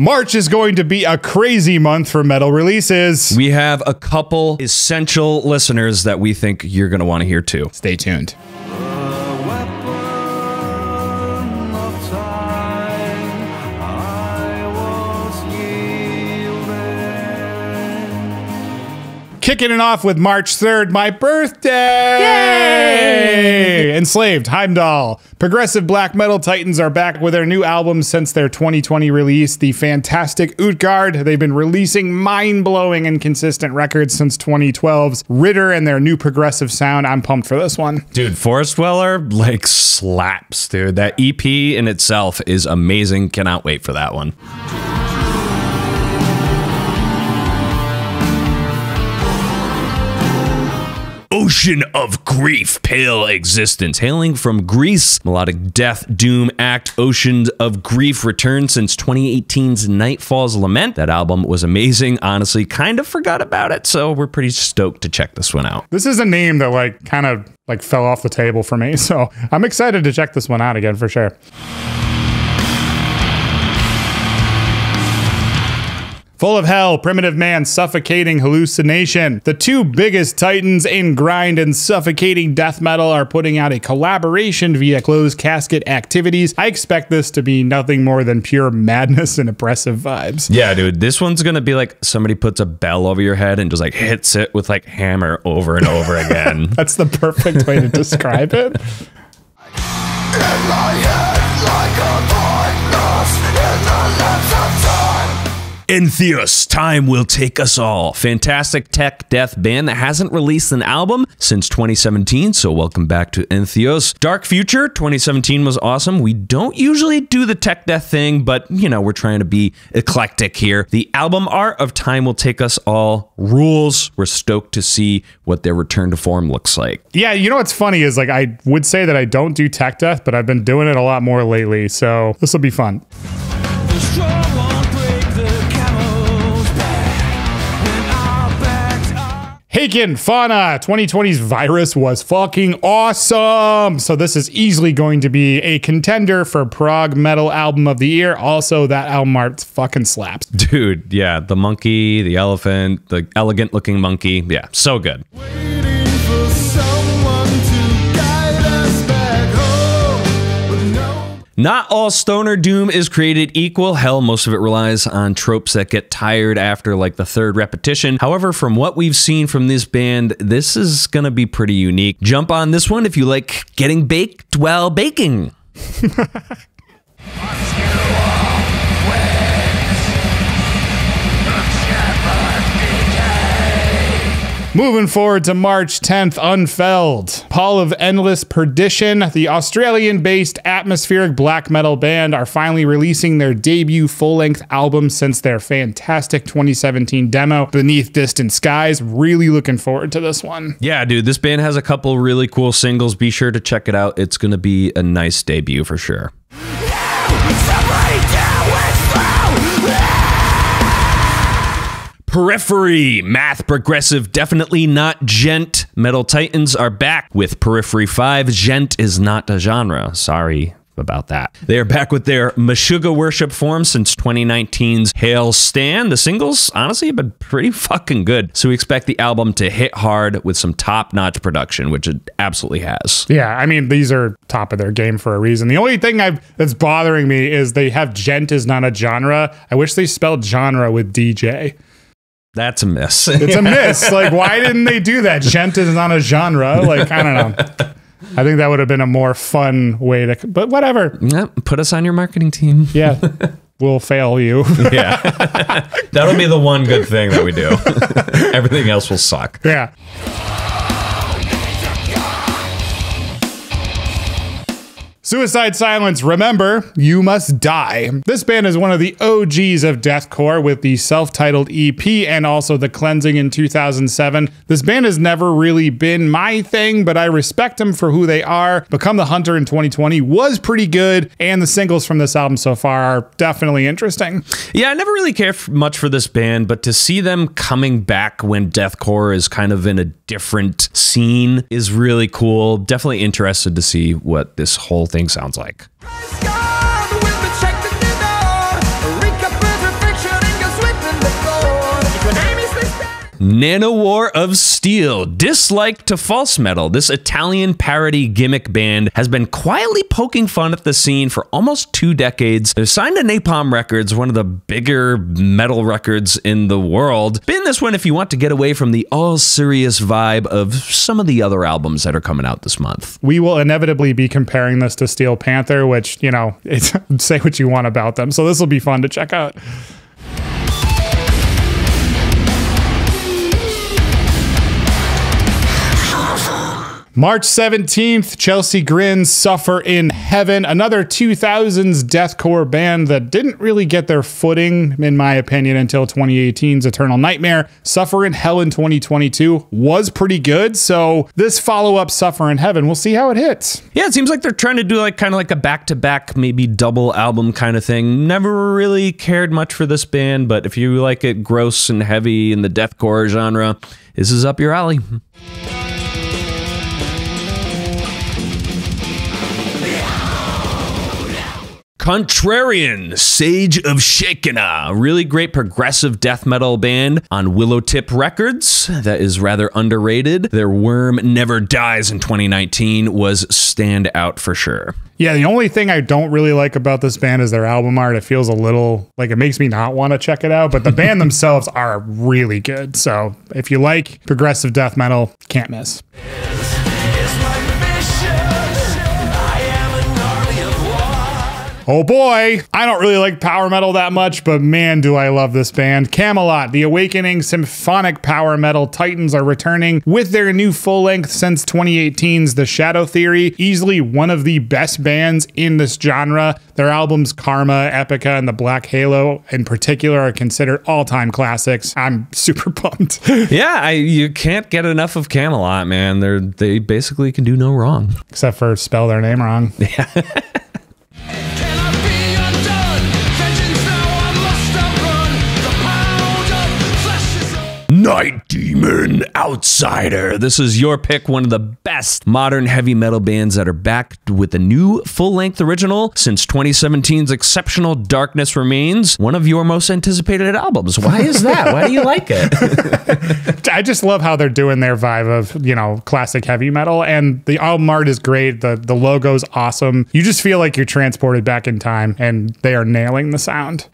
March is going to be a crazy month for metal releases. We have a couple essential listeners that we think you're going to want to hear too. Stay tuned. Kicking it off with March 3rd, my birthday! Yay! Enslaved, Heimdall. Progressive black metal titans are back with their new album since their 2020 release, the fantastic Utgard. They've been releasing mind-blowing and consistent records since 2012's Ritter and their new progressive sound. I'm pumped for this one. Dude, Forest Dweller, like, slaps, dude. That EP in itself is amazing. Cannot wait for that one. Ocean of Grief, Pale Existence. Hailing from Greece, melodic death doom act Ocean of Grief returned since 2018's Nightfall's Lament. That album was amazing. Honestly, kind of forgot about it, so we're pretty stoked to check this one out. This is a name that like kind of like fell off the table for me, so I'm excited to check this one out again for sure. Full of Hell, Primitive Man, Suffocating Hallucination. The two biggest titans in grind and suffocating death metal are putting out a collaboration via closed casket activities. I expect this to be nothing more than pure madness and oppressive vibes. Yeah, dude, this one's gonna be like somebody puts a bell over your head and just like hits it with like hammer over and over again. That's the perfect way to describe it. In my head, like a void lost in the lips of time. Entheos, Time Will Take Us All. Fantastic tech death band that hasn't released an album since 2017, so welcome back to Entheos. Dark Future, 2017 was awesome. We don't usually do the tech death thing, but, you know, we're trying to be eclectic here. The album art of Time Will Take Us All rules. We're stoked to see what their return to form looks like. Yeah, you know what's funny is like I would say that I don't do tech death, but I've been doing it a lot more lately, so this will be fun. Haken, Fauna, 2020's Virus was fucking awesome. So this is easily going to be a contender for prog metal album of the year. Also, that album art fucking slaps. Dude, yeah, the monkey, the elephant, the elegant looking monkey. Yeah, so good. Waiting for someone to guide us back home, but no. Not all stoner doom is created equal. Hell, most of it relies on tropes that get tired after like the third repetition. However, from what we've seen from this band, this is gonna be pretty unique. Jump on this one if you like getting baked while baking. Moving forward to March 10th, Unfelled. Paul of Endless Perdition, the Australian-based atmospheric black metal band, are finally releasing their debut full-length album since their fantastic 2017 demo, Beneath Distant Skies. Really looking forward to this one. Yeah, dude, this band has a couple really cool singles. Be sure to check it out. It's gonna be a nice debut for sure. Periphery, math progressive, definitely not gent. Metal Titans are back with Periphery 5. Gent is not a genre. Sorry about that. They are back with their Meshuggah worship form since 2019's Hail Stand. The singles, honestly, have been pretty fucking good. So we expect the album to hit hard with some top-notch production, which it absolutely has. Yeah, I mean, these are top of their game for a reason. The only thing that's bothering me is they have gent is not a genre. I wish they spelled genre with DJ. That's a miss. It's a miss. Like, why didn't they do that? Gent is not a genre. Like, I don't know. I think that would have been a more fun way to, but whatever. Yep, put us on your marketing team. Yeah, we'll fail you. Yeah. That'll be the one good thing that we do. Everything else will suck. Yeah. Suicide Silence, Remember, You Must Die. This band is one of the OGs of deathcore with the self-titled EP and also The Cleansing in 2007. This band has never really been my thing, but I respect them for who they are. Become the Hunter in 2020 was pretty good, and the singles from this album so far are definitely interesting. Yeah, I never really cared much for this band, but to see them coming back when deathcore is kind of in a different scene is really cool. Definitely interested to see what this whole thing sounds like. Nanowar of Steel, disliked to false metal. This Italian parody gimmick band has been quietly poking fun at the scene for almost 2 decades. They're signed to Napalm Records, one of the bigger metal records in the world. Spin this one if you want to get away from the all-serious vibe of some of the other albums that are coming out this month. We will inevitably be comparing this to Steel Panther, which, you know, say what you want about them. So this will be fun to check out. March 17th, Chelsea Grin, Suffer in Heaven, another 2000s deathcore band that didn't really get their footing, in my opinion, until 2018's Eternal Nightmare. Suffer in Hell in 2022 was pretty good, so this follow-up, Suffer in Heaven, we'll see how it hits. Yeah, it seems like they're trying to do like kind of like a back-to-back, maybe double album kind of thing. Never really cared much for this band, but if you like it gross and heavy in the deathcore genre, this is up your alley. Contrarian, Sage of Shekinah, really great progressive death metal band on Willowtip Records that is rather underrated. Their Worm Never Dies in 2019 was standout for sure. Yeah, the only thing I don't really like about this band is their album art. It feels a little like it makes me not want to check it out, but the band themselves are really good. So if you like progressive death metal, can't miss. Oh boy, I don't really like power metal that much, but man, do I love this band. Camelot, the awakening symphonic power metal titans are returning with their new full length since 2018's The Shadow Theory, easily one of the best bands in this genre. Their albums Karma, Epica, and The Black Halo in particular are considered all-time classics. I'm super pumped. Yeah, you can't get enough of Camelot, man. They basically can do no wrong. Except for spell their name wrong. Yeah. Night Demon Outsider. This is your pick, one of the best modern heavy metal bands that are back with a new full-length original since 2017's exceptional Darkness Remains, one of your most anticipated albums. Why is that? Why do you like it? I just love how they're doing their vibe of, you know, classic heavy metal, and the album art is great. The logo's awesome. You just feel like you're transported back in time, and they are nailing the sound.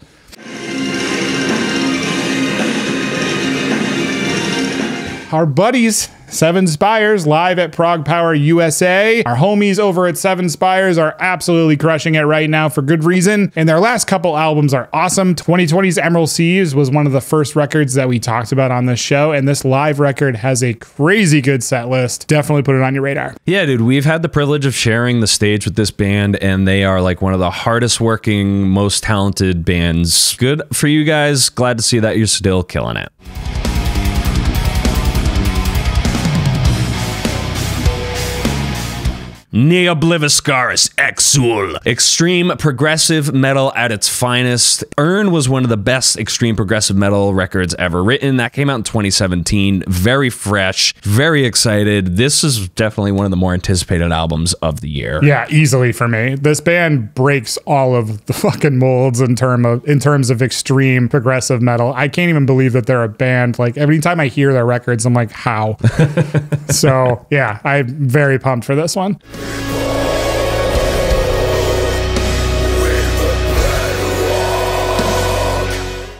Our buddies, Seven Spires, live at Prog Power USA. Our homies over at Seven Spires are absolutely crushing it right now for good reason, and their last couple albums are awesome. 2020's Emerald Seas was one of the first records that we talked about on this show, and this live record has a crazy good set list. Definitely put it on your radar. Yeah, dude, we've had the privilege of sharing the stage with this band, and they are like one of the hardest working, most talented bands. Good for you guys. Glad to see that you're still killing it. Neobliviscaris Exul. Extreme progressive metal at its finest. Urn was one of the best extreme progressive metal records ever written. That came out in 2017. Very fresh, very excited. This is definitely one of the more anticipated albums of the year. Yeah, easily for me. This band breaks all of the fucking molds in terms of extreme progressive metal. I can't even believe that they're a band. Like every time I hear their records, I'm like, how? So yeah, I'm very pumped for this one.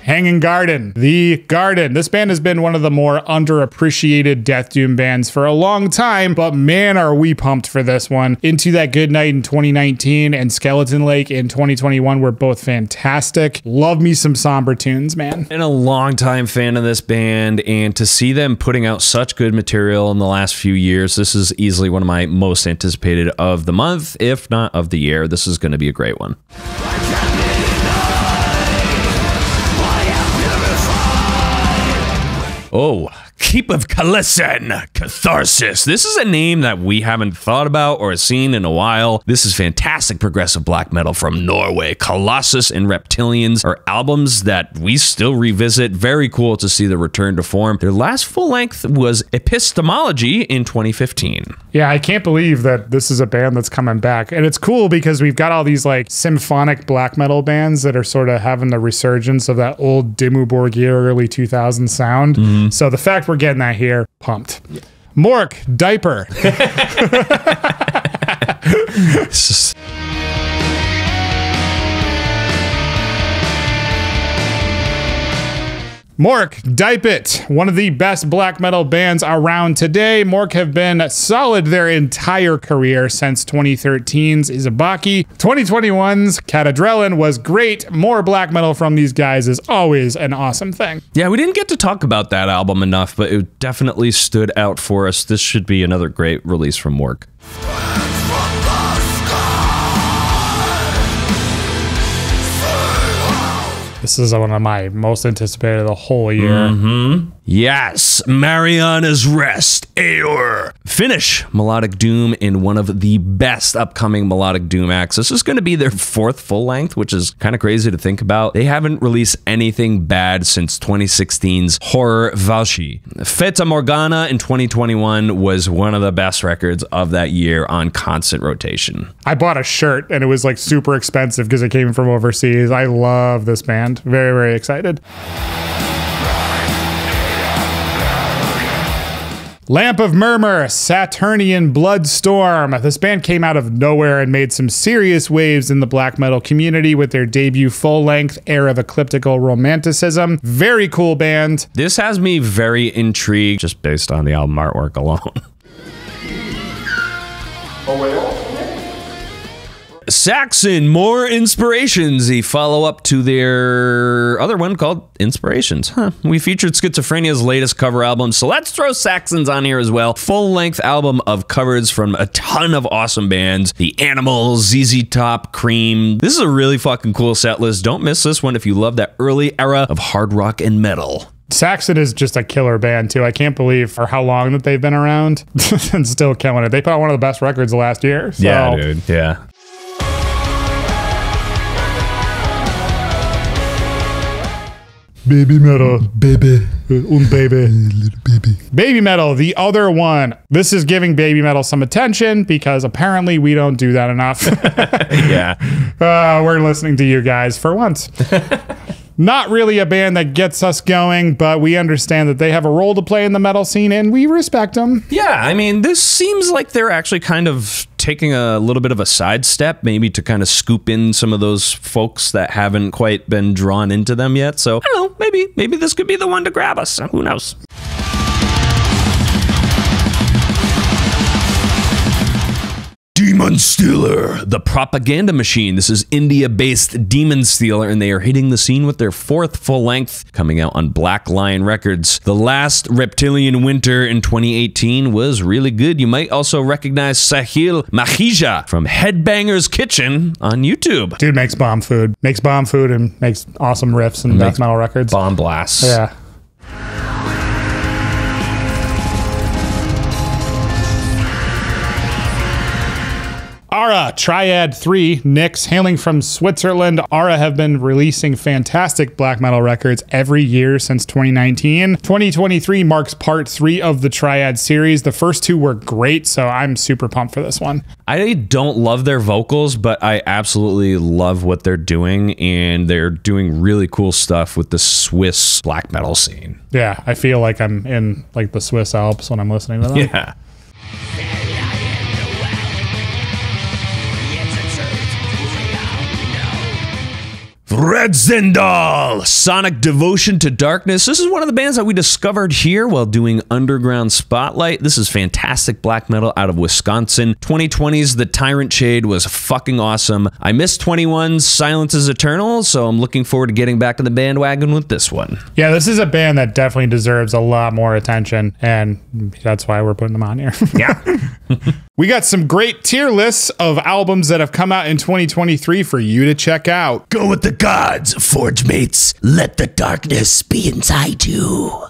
Hanging Garden, The Garden. This band has been one of the more underappreciated death doom bands for a long time, but man, are we pumped for this one. Into That Good Night in 2019 and Skeleton Lake in 2021 were both fantastic. Love me some somber tunes, man. Been a long-time fan of this band, and to see them putting out such good material in the last few years, this is easily one of my most anticipated of the month, if not of the year. This is going to be a great one. Oh, Keep of Kalesen, Catharsis. This is a name that we haven't thought about or seen in a while. This is fantastic progressive black metal from Norway. Colossus and Reptilians are albums that we still revisit. Very cool to see the return to form. Their last full length was Epistemology in 2015. Yeah, I can't believe that this is a band that's coming back. And it's cool because we've got all these like symphonic black metal bands that are sort of having the resurgence of that old Dimmu Borgir early 2000s sound. So the fact we're getting that here, pumped. Mork, Diaper. Mork, Dipe It, one of the best black metal bands around today. Mork have been solid their entire career since 2013's Izabaki. 2021's Catadrelin was great. More black metal from these guys is always an awesome thing. Yeah, we didn't get to talk about that album enough, but it definitely stood out for us. This should be another great release from Mork. This is one of my most anticipated of the whole year. Yes, Mariana's Rest, Aor. Finish Melodic Doom in one of the best upcoming Melodic Doom acts. This is going to be their 4th full length, which is kind of crazy to think about. They haven't released anything bad since 2016's Horror Valshi. Feta Morgana in 2021 was one of the best records of that year on constant rotation. I bought a shirt and it was like super expensive because it came from overseas. I love this band. Very, very excited. Lamp of Murmur, Saturnian Bloodstorm. This band came out of nowhere and made some serious waves in the black metal community with their debut full-length Air of Ecliptical Romanticism. Very cool band. This has me very intrigued just based on the album artwork alone. Saxon, More Inspirations, the follow-up to their other one called Inspirations. We featured Schizophrenia's latest cover album, so let's throw Saxons on here as well. Full-length album of covers from a ton of awesome bands. The Animals, ZZ Top, Cream. This is a really fucking cool set list. Don't miss this one if you love that early era of hard rock and metal. Saxon is just a killer band too. I can't believe for how long that they've been around and still killing it. They put out one of the best records of last year. So. Yeah, dude. Yeah. Baby metal, baby, baby, little baby. Baby metal, the other one. This is giving baby metal some attention because apparently we don't do that enough. Yeah. We're listening to you guys for once. Not really a band that gets us going, but we understand that they have a role to play in the metal scene and we respect them. Yeah, I mean, this seems like they're actually kind of taking a little bit of a sidestep, maybe to kind of scoop in some of those folks that haven't quite been drawn into them yet. So, I don't know, maybe this could be the one to grab us. Who knows? Demon Stealer, the propaganda machine. This is India-based Demon Stealer, and they are hitting the scene with their 4th full length, coming out on Black Lion Records. The last Reptilian Winter in 2018 was really good. You might also recognize Sahil Mahija from Headbangers Kitchen on YouTube. Dude makes bomb food. Makes bomb food and makes awesome riffs and death metal records. Bomb blasts. Yeah. Ara, Triad 3, Nyx, hailing from Switzerland. Ara have been releasing fantastic black metal records every year since 2019. 2023 marks part 3 of the Triad series. The first 2 were great, so I'm super pumped for this one. I don't love their vocals, but I absolutely love what they're doing, and they're doing really cool stuff with the Swiss black metal scene. Yeah, I feel like I'm in like the Swiss Alps when I'm listening to them. Yeah. Red Zendal, Sonic Devotion to Darkness. This is one of the bands that we discovered here while doing Underground Spotlight. This is fantastic black metal out of Wisconsin. 2020's The Tyrant Shade was fucking awesome. I missed 21's Silence is Eternal, so I'm looking forward to getting back in the bandwagon with this one. Yeah, this is a band that definitely deserves a lot more attention, and that's why we're putting them on here. Yeah. We got some great tier lists of albums that have come out in 2023 for you to check out. Go with the gods, Forge Mates. Let the darkness be inside you.